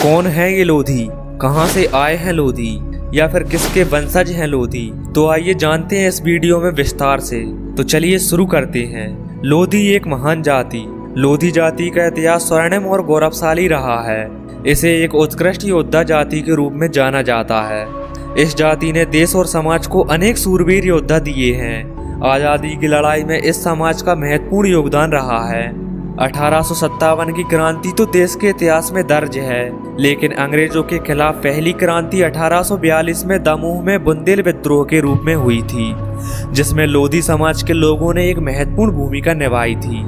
कौन है ये लोधी, कहां से आए हैं लोधी, या फिर किसके वंशज हैं लोधी? तो आइए जानते हैं इस वीडियो में विस्तार से। तो चलिए शुरू करते हैं। लोधी एक महान जाति। लोधी जाति का इतिहास स्वर्णिम और गौरवशाली रहा है। इसे एक उत्कृष्ट योद्धा जाति के रूप में जाना जाता है। इस जाति ने देश और समाज को अनेक सूरवीर योद्धा दिए हैं। आज़ादी की लड़ाई में इस समाज का महत्वपूर्ण योगदान रहा है। 1857 की क्रांति तो देश के इतिहास में दर्ज है, लेकिन अंग्रेजों के खिलाफ पहली क्रांति 1842 में दमोह में बुंदेल विद्रोह के रूप में हुई थी, जिसमें लोधी समाज के लोगों ने एक महत्वपूर्ण भूमिका निभाई थी।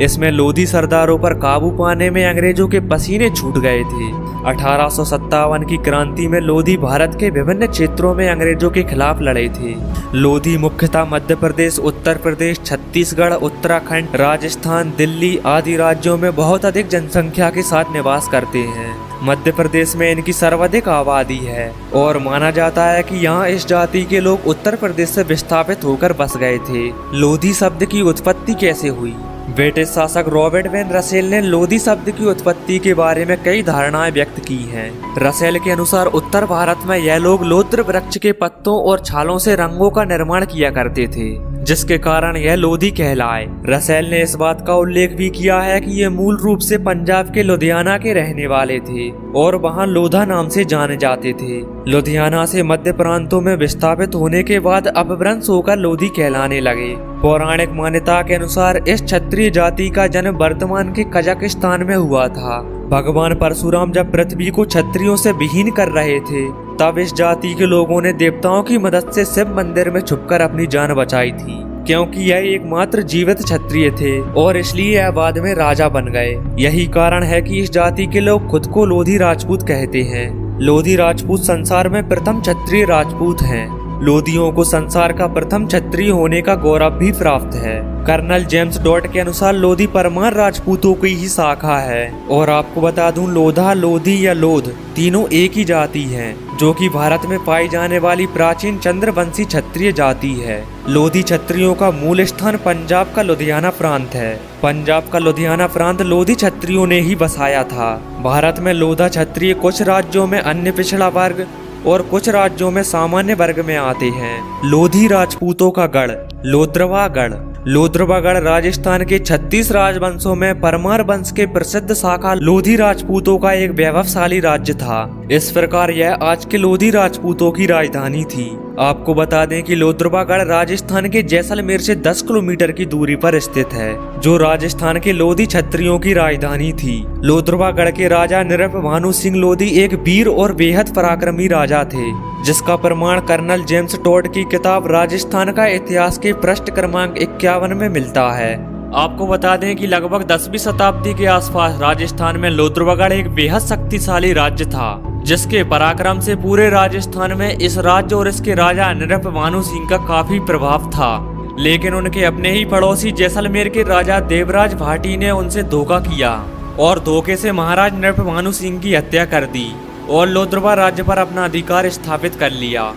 इसमें लोधी सरदारों पर काबू पाने में अंग्रेजों के पसीने छूट गए थे। 1857 की क्रांति में लोधी भारत के विभिन्न क्षेत्रों में अंग्रेजों के खिलाफ लड़े थे। लोधी मुख्यतः मध्य प्रदेश, उत्तर प्रदेश, छत्तीसगढ़, उत्तराखंड, राजस्थान, दिल्ली आदि राज्यों में बहुत अधिक जनसंख्या के साथ निवास करते हैं। मध्य प्रदेश में इनकी सर्वाधिक आबादी है और माना जाता है कि यहाँ इस जाति के लोग उत्तर प्रदेश से विस्थापित होकर बस गए थे। लोधी शब्द की उत्पत्ति कैसे हुई? ब्रिटिश शासक रॉबर्ट वेन रसेल ने लोधी शब्द की उत्पत्ति के बारे में कई धारणाएं व्यक्त की हैं। रसेल के अनुसार उत्तर भारत में यह लोग लोद्र वृक्ष के पत्तों और छालों से रंगों का निर्माण किया करते थे, जिसके कारण यह लोधी कहलाए। रसेल ने इस बात का उल्लेख भी किया है कि ये मूल रूप से पंजाब के लुधियाना के रहने वाले थे और वहां लोधा नाम से जाने जाते थे। लुधियाना से मध्य प्रांतों में विस्थापित होने के बाद अपभ्रंश होकर लोधी कहलाने लगे। पौराणिक मान्यता के अनुसार इस क्षत्रिय जाति का जन्म वर्तमान के कजाकिस्तान में हुआ था। भगवान परशुराम जब पृथ्वी को क्षत्रियों से विहीन कर रहे थे, तब इस जाति के लोगों ने देवताओं की मदद से शिव मंदिर में छुपकर अपनी जान बचाई थी, क्योंकि यह एकमात्र जीवित क्षत्रिय थे और इसलिए यह बाद में राजा बन गए। यही कारण है कि इस जाति के लोग खुद को लोधी राजपूत कहते हैं। लोधी राजपूत संसार में प्रथम क्षत्रिय राजपूत हैं। लोधियों को संसार का प्रथम क्षत्रिय होने का गौरव भी प्राप्त है। कर्नल जेम्स डॉट के अनुसार लोधी परमार राजपूतों की ही शाखा है। और आपको बता दूं, लोधा, लोधी या लोध तीनों एक ही जाति हैं, जो कि भारत में पाई जाने वाली प्राचीन चंद्रवंशी क्षत्रिय जाति है। लोधी क्षत्रियों का मूल स्थान पंजाब का लुधियाना प्रांत है। पंजाब का लुधियाना प्रांत लोधी क्षत्रियों ने ही बसाया था। भारत में लोधा क्षत्रिय कुछ राज्यों में अन्य पिछड़ा वर्ग और कुछ राज्यों में सामान्य वर्ग में आते हैं। लोधी राजपूतों का गढ़ लोद्रवागढ़। लोद्रवागढ़ राजस्थान के 36 राजवंशों में परमार वंश के प्रसिद्ध शाखा लोधी राजपूतों का एक वैभवशाली राज्य था। इस प्रकार यह आज के लोधी राजपूतों की राजधानी थी। आपको बता दें कि लोद्रवागढ़ राजस्थान के जैसलमेर से 10 किलोमीटर की दूरी पर स्थित है, जो राजस्थान के लोधी क्षत्रियों की राजधानी थी। लोद्रवागढ़ के राजा नृप भानु सिंह लोधी एक वीर और बेहद पराक्रमी राजा थे, जिसका प्रमाण कर्नल जेम्स टॉड की किताब राजस्थान का इतिहास के पृष्ठ क्रमांक 51 में मिलता है। आपको बता दें कि लगभग 10वीं शताब्दी के आसपास राजस्थान में लोद्रवागढ़ एक बेहद शक्तिशाली राज्य था, जिसके पराक्रम से पूरे राजस्थान में इस राज्य और इसके राजा नृप भानु सिंह का काफी प्रभाव था। लेकिन उनके अपने ही पड़ोसी जैसलमेर के राजा देवराज भाटी ने उनसे धोखा किया और धोखे से महाराज नृप भानु सिंह की हत्या कर दी और लोद्रवा राज्य पर अपना अधिकार स्थापित कर लिया।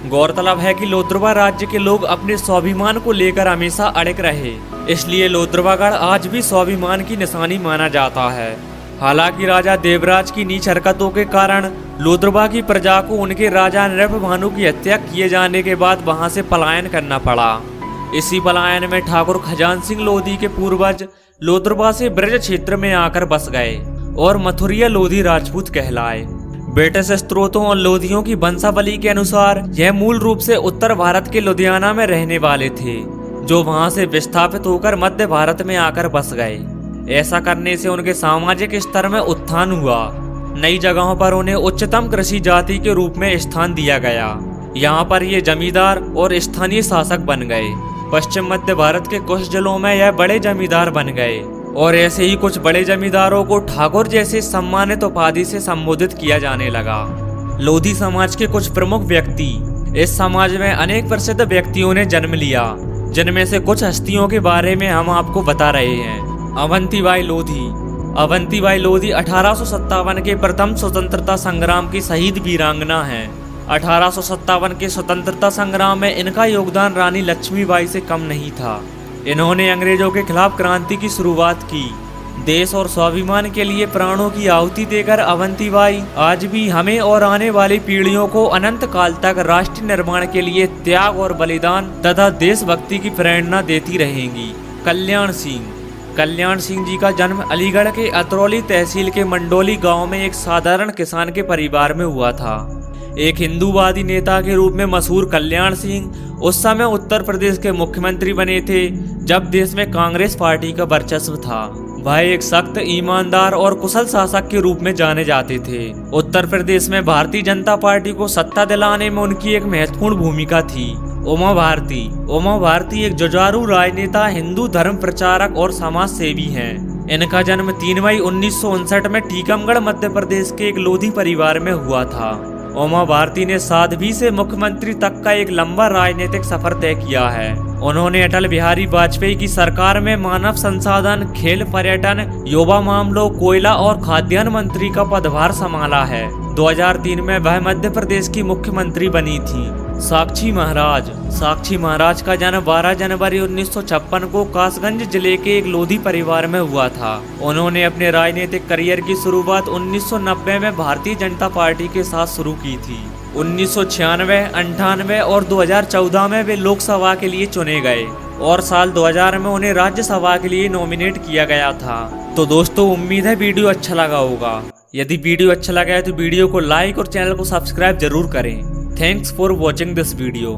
गौरतलब है कि लोद्रवा राज्य के लोग अपने स्वाभिमान को लेकर हमेशा अड़िग रहे, इसलिए लोद्रवागढ़ आज भी स्वाभिमान की निशानी माना जाता है। हालांकि राजा देवराज की नीच हरकतों के कारण लोद्रवा की प्रजा को उनके राजा नृप भानु की हत्या किए जाने के बाद वहां से पलायन करना पड़ा। इसी पलायन में ठाकुर खजान सिंह लोधी के पूर्वज लोद्रवा से ब्रज क्षेत्र में आकर बस गए और मथुरिया लोधी राजपूत कहलाए। ब्रिटिश स्त्रोतों और लोधियों की वंशावली के अनुसार यह मूल रूप से उत्तर भारत के लुधियाना में रहने वाले थे, जो वहां से विस्थापित होकर मध्य भारत में आकर बस गए। ऐसा करने से उनके सामाजिक स्तर में उत्थान हुआ। नई जगहों पर उन्हें उच्चतम कृषि जाति के रूप में स्थान दिया गया। यहाँ पर ये जमींदार और स्थानीय शासक बन गए। पश्चिम मध्य भारत के कुछ जिलों में यह बड़े जमींदार बन गए और ऐसे ही कुछ बड़े जमींदारों को ठाकुर जैसे सम्मानित उपाधि से संबोधित किया जाने लगा। लोधी समाज के कुछ प्रमुख व्यक्ति। इस समाज में अनेक प्रसिद्ध व्यक्तियों ने जन्म लिया, जिनमें से कुछ हस्तियों के बारे में हम आपको बता रहे हैं। अवंतीबाई लोधी। अवंतीबाई लोधी 1857 के प्रथम स्वतंत्रता संग्राम की शहीद वीरांगना हैं। 1857 के स्वतंत्रता संग्राम में इनका योगदान रानी लक्ष्मीबाई से कम नहीं था। इन्होंने अंग्रेजों के खिलाफ क्रांति की शुरुआत की देश और स्वाभिमान के लिए प्राणों की आहुति देकर अवंतीबाई आज भी हमें और आने वाली पीढ़ियों को अनंत काल तक राष्ट्र निर्माण के लिए त्याग और बलिदान तथा देशभक्ति की प्रेरणा देती रहेंगी। कल्याण सिंह जी का जन्म अलीगढ़ के अतरौली तहसील के मंडोली गांव में एक साधारण किसान के परिवार में हुआ था। एक हिंदूवादी नेता के रूप में मशहूर कल्याण सिंह उस समय उत्तर प्रदेश के मुख्यमंत्री बने थे जब देश में कांग्रेस पार्टी का वर्चस्व था। वह एक सख्त, ईमानदार और कुशल शासक के रूप में जाने जाते थे। उत्तर प्रदेश में भारतीय जनता पार्टी को सत्ता दिलाने में उनकी एक महत्वपूर्ण भूमिका थी। उमा भारती एक जुझारू राजनेता, हिंदू धर्म प्रचारक और समाज सेवी हैं। इनका जन्म 3 मई 1959 में टीकमगढ़ मध्य प्रदेश के एक लोधी परिवार में हुआ था। उमा भारती ने साध्वी से मुख्यमंत्री तक का एक लंबा राजनीतिक सफर तय किया है। उन्होंने अटल बिहारी वाजपेयी की सरकार में मानव संसाधन, खेल, पर्यटन, युवा मामलों, कोयला और खाद्यान्न मंत्री का पदभार संभाला है। 2003 में वह मध्य प्रदेश की मुख्यमंत्री बनी थी। साक्षी महाराज का जन्म 12 जनवरी 1956 को कासगंज जिले के एक लोधी परिवार में हुआ था। उन्होंने अपने राजनीतिक करियर की शुरुआत 1990 में भारतीय जनता पार्टी के साथ शुरू की थी। 1996, 98 और 2014 में वे लोकसभा के लिए चुने गए और साल 2000 में उन्हें राज्यसभा के लिए नॉमिनेट किया गया था। तो दोस्तों, उम्मीद है वीडियो अच्छा लगा होगा। यदि वीडियो अच्छा लगा है तो वीडियो को लाइक और चैनल को सब्सक्राइब जरूर करें। Thanks for watching this video.